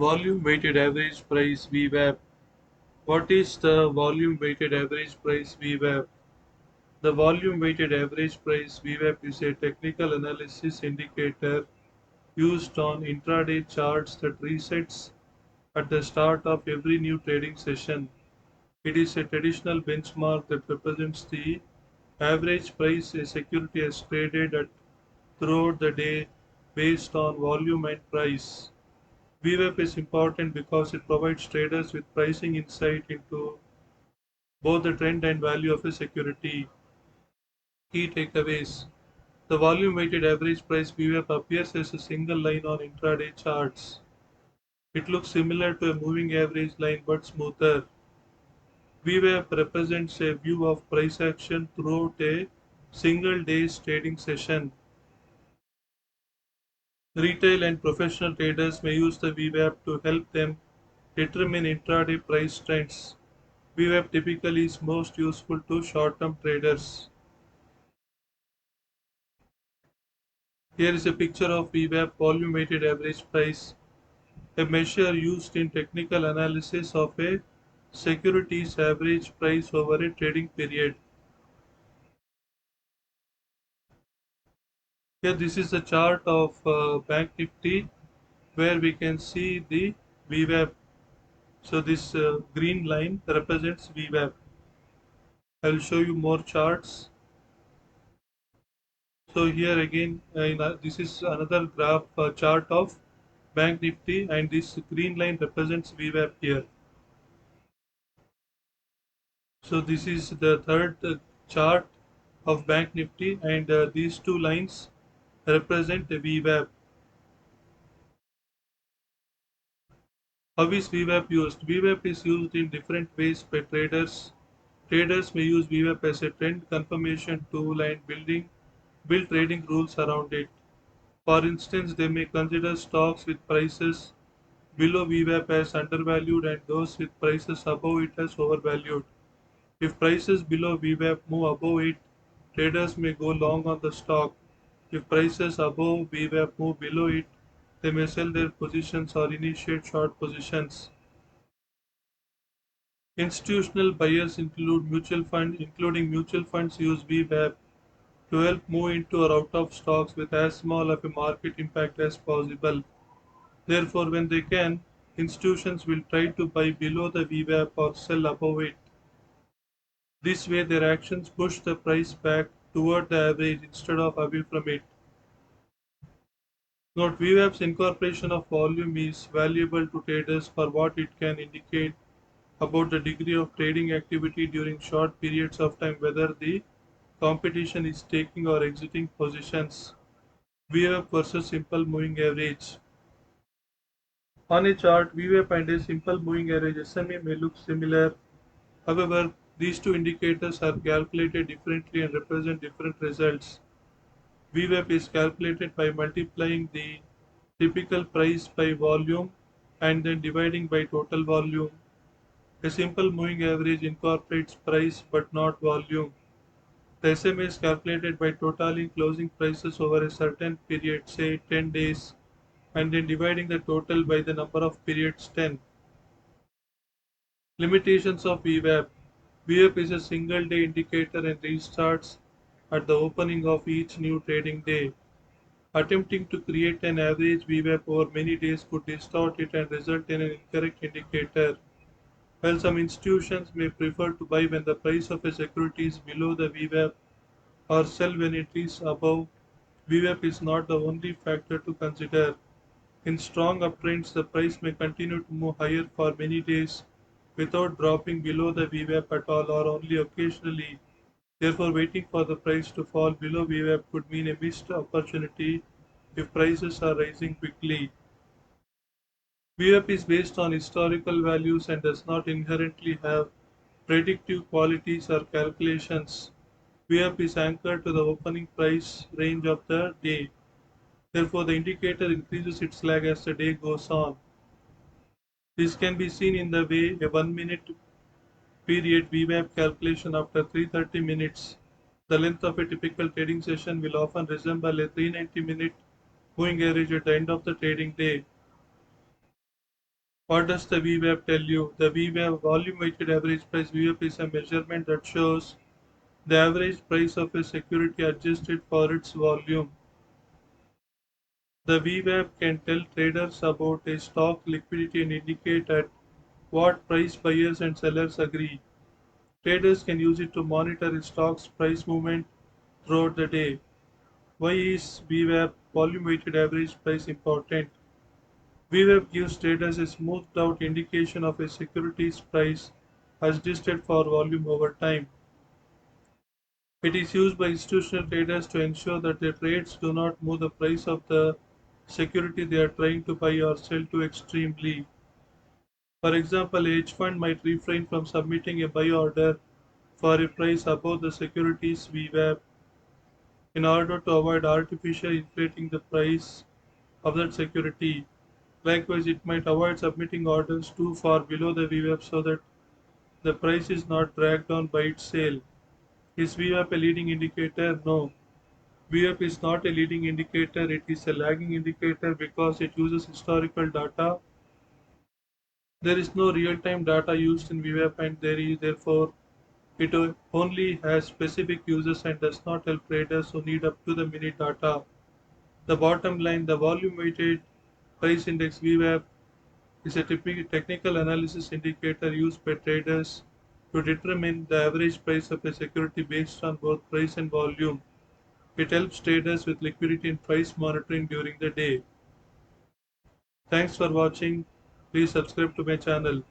Volume weighted average price VWAP. What is the volume weighted average price VWAP? The volume weighted average price VWAP is a technical analysis indicator used on intraday charts that resets at the start of every new trading session. It is a traditional benchmark that represents the average price a security has traded at throughout the day based on volume and price. VWAP is important because it provides traders with pricing insight into both the trend and value of a security. Key takeaways. The volume weighted average price VWAP appears as a single line on intraday charts. It looks similar to a moving average line but smoother. VWAP represents a view of price action throughout a single day's trading session. Retail and professional traders may use the VWAP to help them determine intraday price trends. VWAP typically is most useful to short-term traders. Here is a picture of VWAP volume weighted average price, a measure used in technical analysis of a security's average price over a trading period. Here this is a chart of Bank Nifty where we can see the VWAP. So this green line represents VWAP. I will show you more charts. So here again, this is another graph chart of Bank Nifty, and this green line represents VWAP here. So this is the third chart of Bank Nifty, and these two lines represent the VWAP. How is VWAP used? VWAP is used in different ways by traders. Traders may use VWAP as a trend confirmation tool and build trading rules around it. For instance, they may consider stocks with prices below VWAP as undervalued and those with prices above it as overvalued. If prices below VWAP move above it, traders may go long on the stock. If prices above VWAP move below it, they may sell their positions or initiate short positions. Institutional buyers including mutual funds use VWAP to help move into or out of stocks with as small of a market impact as possible. Therefore, when they can, institutions will try to buy below the VWAP or sell above it. This way, their actions push the price back toward the average instead of away from it. Note VWAP's incorporation of volume is valuable to traders for what it can indicate about the degree of trading activity during short periods of time, whether the competition is taking or exiting positions. VWAP versus simple moving average. On a chart, VWAP and a simple moving average SMA may look similar. However, these two indicators are calculated differently and represent different results. VWAP is calculated by multiplying the typical price by volume and then dividing by total volume. A simple moving average incorporates price but not volume. The SMA is calculated by totaling closing prices over a certain period, say 10 days, and then dividing the total by the number of periods 10. Limitations of VWAP. VWAP is a single day indicator and restarts at the opening of each new trading day. Attempting to create an average VWAP over many days could distort it and result in an incorrect indicator. While some institutions may prefer to buy when the price of a security is below the VWAP or sell when it is above, VWAP is not the only factor to consider. In strong uptrends, the price may continue to move higher for many days without dropping below the VWAP at all or only occasionally. Therefore, waiting for the price to fall below VWAP could mean a missed opportunity if prices are rising quickly. VWAP is based on historical values and does not inherently have predictive qualities or calculations. VWAP is anchored to the opening price range of the day. Therefore, the indicator increases its lag as the day goes on. This can be seen in the way a 1 minute period VWAP calculation after 330 minutes. The length of a typical trading session will often resemble a 390-minute moving average at the end of the trading day. What does the VWAP tell you? The VWAP volume weighted average price VWAP is a measurement that shows the average price of a security adjusted for its volume. The VWAP can tell traders about a stock liquidity and indicate at what price buyers and sellers agree. Traders can use it to monitor a stock's price movement throughout the day. Why is VWAP volume weighted average price important? VWAP gives traders a smoothed out indication of a security's price adjusted for volume over time. It is used by institutional traders to ensure that their trades do not move the price of the security they are trying to buy or sell too extremely. For example, a hedge fund might refrain from submitting a buy order for a price above the security's VWAP in order to avoid artificially inflating the price of that security. Likewise, it might avoid submitting orders too far below the VWAP so that the price is not dragged down by its sale. Is VWAP a leading indicator? No. VWAP is not a leading indicator, it is a lagging indicator because it uses historical data. There is no real time data used in VWAP and therefore it only has specific uses and does not help traders who need up to the minute data. The bottom line, the volume weighted price index VWAP is a typical technical analysis indicator used by traders to determine the average price of a security based on both price and volume. It helps traders with liquidity and price monitoring during the day. Thanks for watching. Please subscribe to my channel.